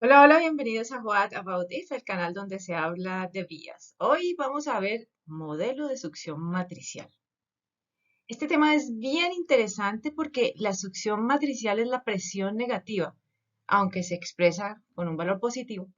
Hola, hola, bienvenidos a What About If, el canal donde se habla de vías. Hoy vamos a ver modelo de succión matricial. Este tema es bien interesante porque la succión matricial es la presión negativa, aunque se expresa con un valor positivo.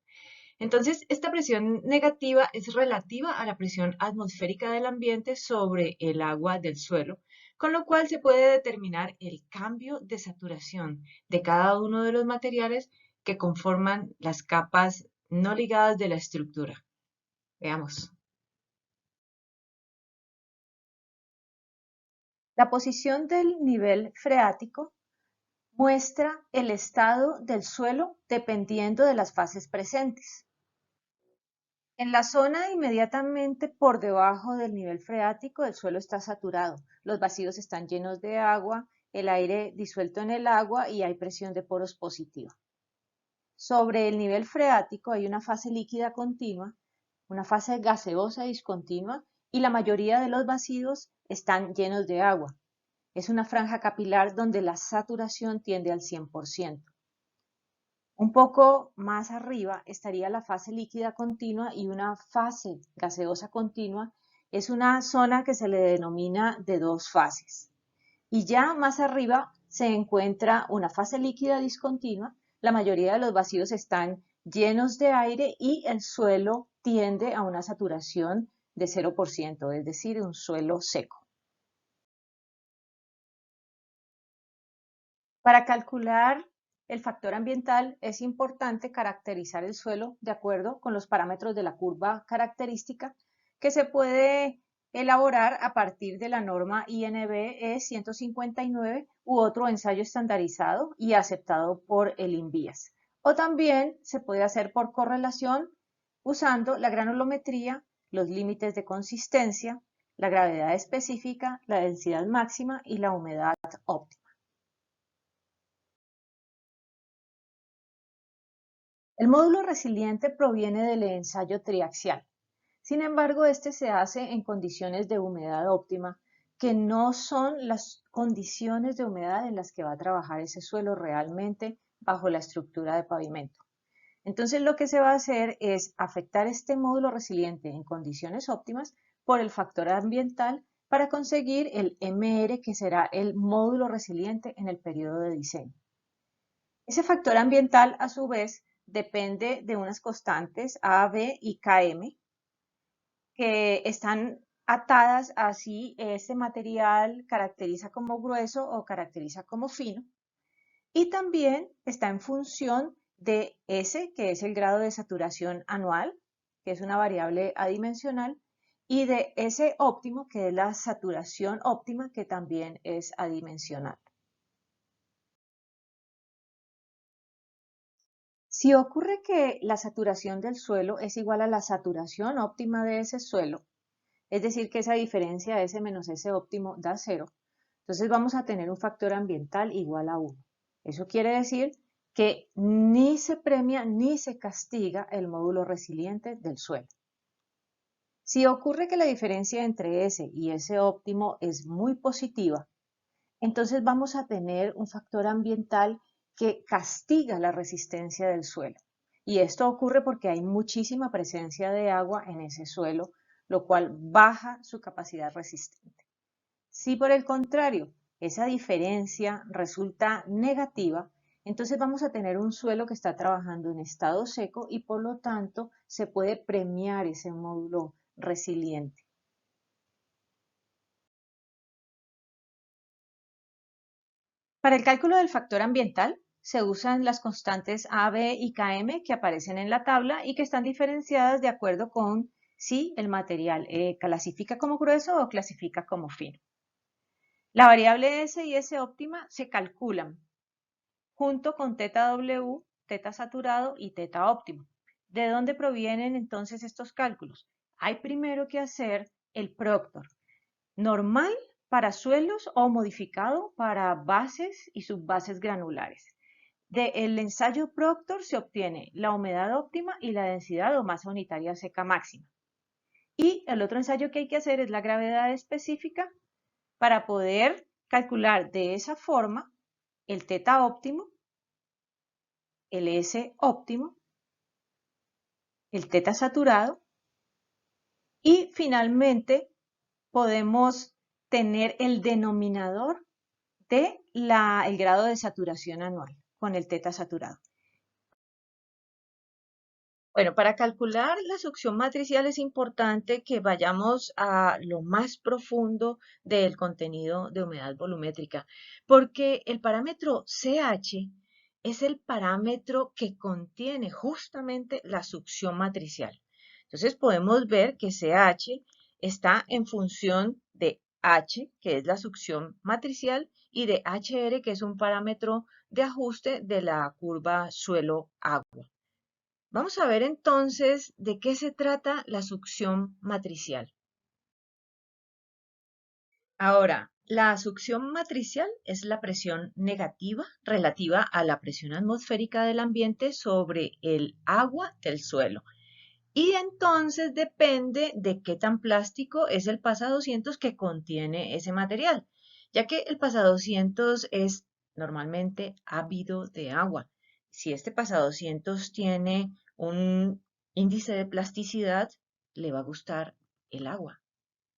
Entonces, esta presión negativa es relativa a la presión atmosférica del ambiente sobre el agua del suelo, con lo cual se puede determinar el cambio de saturación de cada uno de los materiales que conforman las capas no ligadas de la estructura. Veamos. La posición del nivel freático muestra el estado del suelo dependiendo de las fases presentes. En la zona inmediatamente por debajo del nivel freático, el suelo está saturado, los vacíos están llenos de agua, el aire disuelto en el agua y hay presión de poros positiva. Sobre el nivel freático hay una fase líquida continua, una fase gaseosa discontinua y la mayoría de los vacíos están llenos de agua. Es una franja capilar donde la saturación tiende al 100%. Un poco más arriba estaría la fase líquida continua y una fase gaseosa continua es una zona que se le denomina de dos fases. Y ya más arriba se encuentra una fase líquida discontinua. La mayoría de los vacíos están llenos de aire y el suelo tiende a una saturación de 0%, es decir, un suelo seco. Para calcular el factor ambiental es importante caracterizar el suelo de acuerdo con los parámetros de la curva característica que se puede elaborar a partir de la norma INBE 159 u otro ensayo estandarizado y aceptado por el INVIAS. O también se puede hacer por correlación usando la granulometría, los límites de consistencia, la gravedad específica, la densidad máxima y la humedad óptima. El módulo resiliente proviene del ensayo triaxial. Sin embargo, este se hace en condiciones de humedad óptima, que no son las condiciones de humedad en las que va a trabajar ese suelo realmente bajo la estructura de pavimento. Entonces, lo que se va a hacer es afectar este módulo resiliente en condiciones óptimas por el factor ambiental para conseguir el MR, que será el módulo resiliente en el periodo de diseño. Ese factor ambiental, a su vez, depende de unas constantes A, B y Km que están atadas a si ese material caracteriza como grueso o caracteriza como fino. Y también está en función de S, que es el grado de saturación anual, que es una variable adimensional, y de S óptimo, que es la saturación óptima, que también es adimensional. Si ocurre que la saturación del suelo es igual a la saturación óptima de ese suelo, es decir, que esa diferencia S menos S óptimo da 0, entonces vamos a tener un factor ambiental igual a 1. Eso quiere decir que ni se premia ni se castiga el módulo resiliente del suelo. Si ocurre que la diferencia entre S y S óptimo es muy positiva, entonces vamos a tener un factor ambiental que castiga la resistencia del suelo. Y esto ocurre porque hay muchísima presencia de agua en ese suelo, lo cual baja su capacidad resistente. Si por el contrario esa diferencia resulta negativa, entonces vamos a tener un suelo que está trabajando en estado seco y por lo tanto se puede premiar ese módulo resiliente. Para el cálculo del factor ambiental se usan las constantes A, B y Km que aparecen en la tabla y que están diferenciadas de acuerdo con si el material clasifica como grueso o clasifica como fino. La variable S y S óptima se calculan junto con teta W, teta saturado y teta óptimo. ¿De dónde provienen entonces estos cálculos? Hay primero que hacer el Proctor, normal para suelos o modificado para bases y subbases granulares. Del ensayo Proctor se obtiene la humedad óptima y la densidad o masa unitaria seca máxima. Y el otro ensayo que hay que hacer es la gravedad específica para poder calcular de esa forma el teta óptimo el S óptimo, el teta saturado y finalmente podemos tener el denominador de el grado de saturación anual con el teta saturado. Bueno, para calcular la succión matricial es importante que vayamos a lo más profundo del contenido de humedad volumétrica, porque el parámetro CH es el parámetro que contiene justamente la succión matricial. Entonces podemos ver que CH está en función de H, que es la succión matricial, y de HR, que es un parámetro de ajuste de la curva suelo-agua. Vamos a ver entonces de qué se trata la succión matricial. Ahora, la succión matricial es la presión negativa relativa a la presión atmosférica del ambiente sobre el agua del suelo. Y entonces depende de qué tan plástico es el PASA200 que contiene ese material, ya que el PASA200 es normalmente ávido de agua. Si este PASA200 tiene un índice de plasticidad, le va a gustar el agua,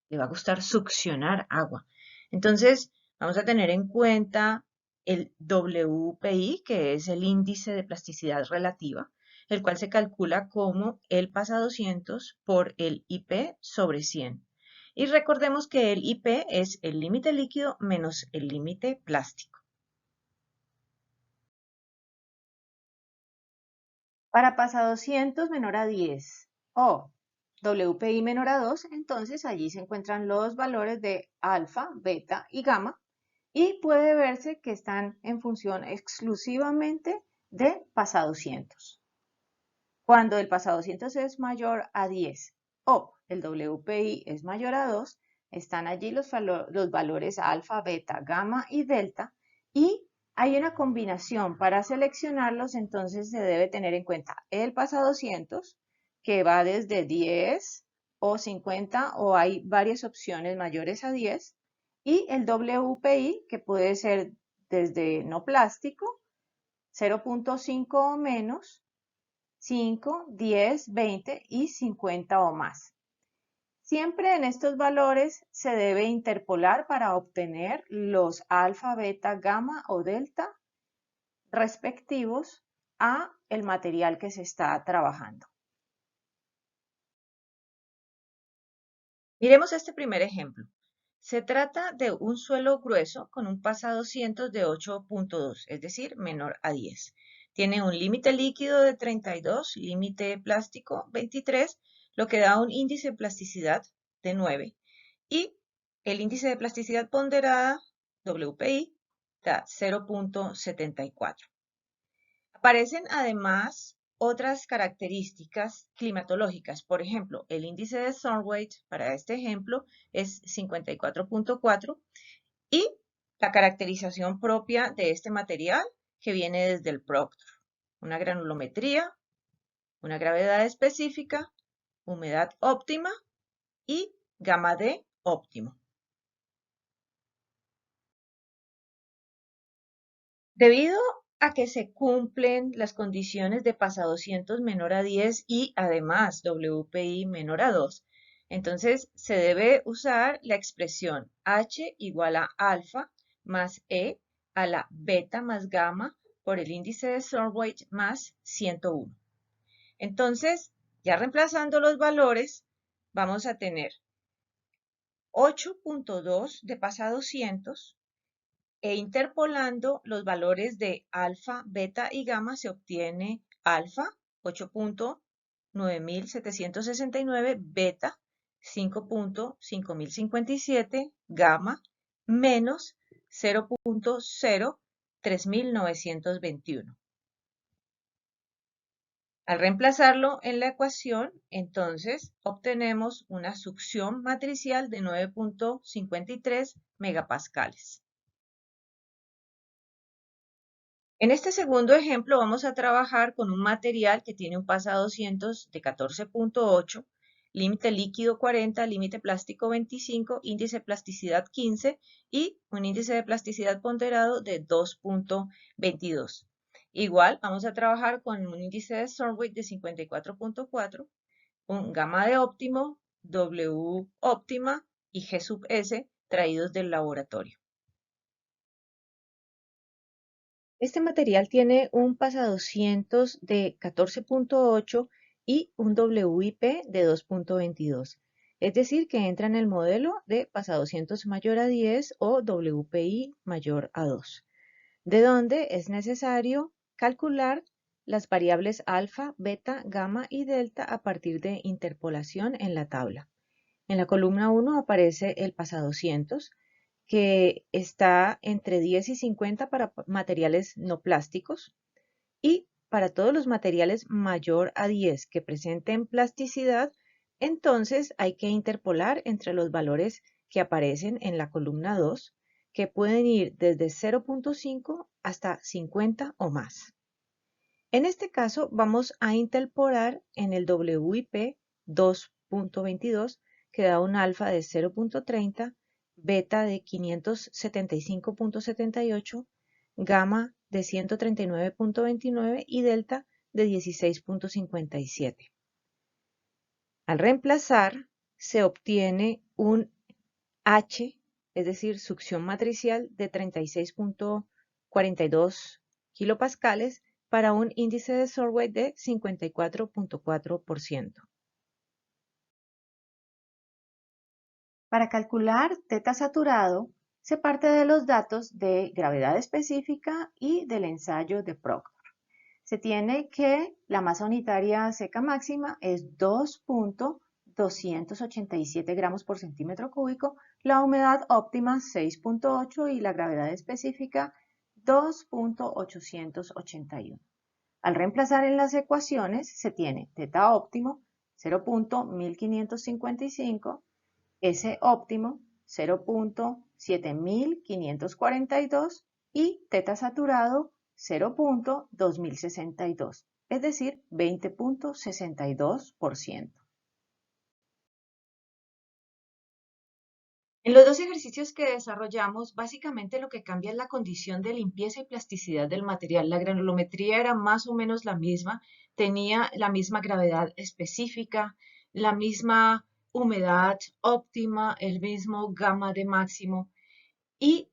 le va a gustar succionar agua. Entonces, vamos a tener en cuenta el WPI, que es el índice de plasticidad relativa, el cual se calcula como el PASA200 por el IP sobre 100. Y recordemos que el IP es el límite líquido menos el límite plástico. Para PASA200 menor a 10 o WPI menor a 2, entonces allí se encuentran los valores de alfa, beta y gamma, y puede verse que están en función exclusivamente de PASA200. Cuando el PASA200 es mayor a 10 o el WPI es mayor a 2, están allí los valores alfa, beta, gamma y delta, y hay una combinación. Para seleccionarlos, entonces se debe tener en cuenta el PASA200, que va desde 10 o 50, o hay varias opciones mayores a 10, y el WPI, que puede ser desde no plástico, 0.5 o menos, 5, 10, 20 y 50 o más. Siempre en estos valores se debe interpolar para obtener los alfa, beta, gamma o delta respectivos a el material que se está trabajando. Miremos este primer ejemplo. Se trata de un suelo grueso con un PASA200 de 8.2, es decir, menor a 10. Tiene un límite líquido de 32, límite plástico 23, lo que da un índice de plasticidad de 9. Y el índice de plasticidad ponderada, WPI, da 0.74. Aparecen además otras características climatológicas. Por ejemplo, el índice de Thornweight para este ejemplo es 54.4 y la caracterización propia de este material que viene desde el Proctor. Una granulometría, una gravedad específica, humedad óptima y gamma D óptimo. Debido a que se cumplen las condiciones de PASA200 menor a 10 y además WPI menor a 2, entonces se debe usar la expresión H igual a alfa más E a la beta más gamma por el índice de Thornweight más 101. Entonces, ya reemplazando los valores, vamos a tener 8.2 de PASA200, e interpolando los valores de alfa, beta y gamma se obtiene alfa 8.9769, beta 5.5057, gamma menos 0.03921. Al reemplazarlo en la ecuación, entonces obtenemos una succión matricial de 9.53 megapascales. En este segundo ejemplo vamos a trabajar con un material que tiene un PASA200 de 14.8, límite líquido 40, límite plástico 25, índice de plasticidad 15 y un índice de plasticidad ponderado de 2.22. Igual vamos a trabajar con un índice de Stormwaite de 54.4, un gamma de óptimo, W óptima y G sub S traídos del laboratorio. Este material tiene un PASA200 de 14.8 y un WIP de 2.22. Es decir, que entra en el modelo de PASA200 mayor a 10 o WPI mayor a 2, de donde es necesario calcular las variables alfa, beta, gamma y delta a partir de interpolación en la tabla. En la columna 1 aparece el PASA200, que está entre 10 y 50 para materiales no plásticos, y para todos los materiales mayor a 10 que presenten plasticidad, entonces hay que interpolar entre los valores que aparecen en la columna 2, que pueden ir desde 0.5 hasta 50 o más. En este caso vamos a interpolar en el WIP 2.22, que da un alfa de 0.30, beta de 575.78, gamma de 139.29 y delta de 16.57. Al reemplazar, se obtiene un H, es decir, succión matricial de 36.42 kilopascales para un índice de Stormwaite de 54.4%. Para calcular teta saturado, se parte de los datos de gravedad específica y del ensayo de Proctor. Se tiene que la masa unitaria seca máxima es 2.287 gramos por centímetro cúbico, la humedad óptima 6.8 y la gravedad específica 2.881. Al reemplazar en las ecuaciones se tiene teta óptimo 0.1555, S óptimo 0.7542 y teta saturado 0.2062, es decir, 20.62%. En los dos ejercicios que desarrollamos, básicamente lo que cambia es la condición de limpieza y plasticidad del material. La granulometría era más o menos la misma, tenía la misma gravedad específica, la misma humedad óptima, el mismo gamma de máximo, y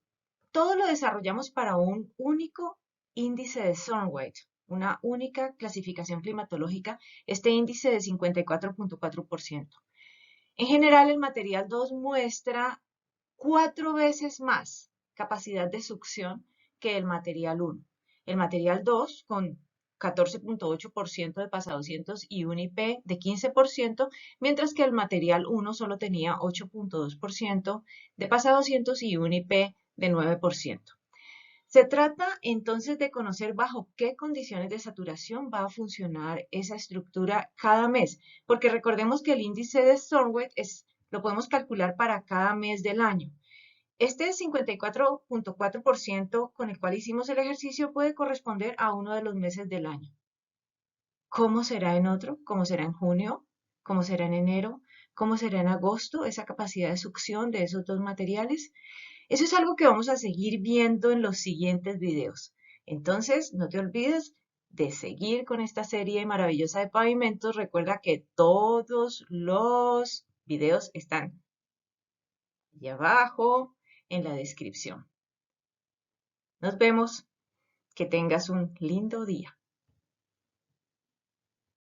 todo lo desarrollamos para un único índice de Stormwaite, una única clasificación climatológica, este índice de 54.4%. En general, el material 2 muestra 4 veces más capacidad de succión que el material 1. El material 2, con 14.8% de PASA200 y un IP de 15%, mientras que el material 1 solo tenía 8.2% de PASA200 y un IP de 9%. Se trata entonces de conocer bajo qué condiciones de saturación va a funcionar esa estructura cada mes, porque recordemos que el índice de Stormwaite lo podemos calcular para cada mes del año. Este 54.4% con el cual hicimos el ejercicio puede corresponder a uno de los meses del año. ¿Cómo será en otro? ¿Cómo será en junio? ¿Cómo será en enero? ¿Cómo será en agosto esa capacidad de succión de esos dos materiales? Eso es algo que vamos a seguir viendo en los siguientes videos. Entonces, no te olvides de seguir con esta serie maravillosa de pavimentos. Recuerda que todos los videos están allí abajo en la descripción. Nos vemos. Que tengas un lindo día.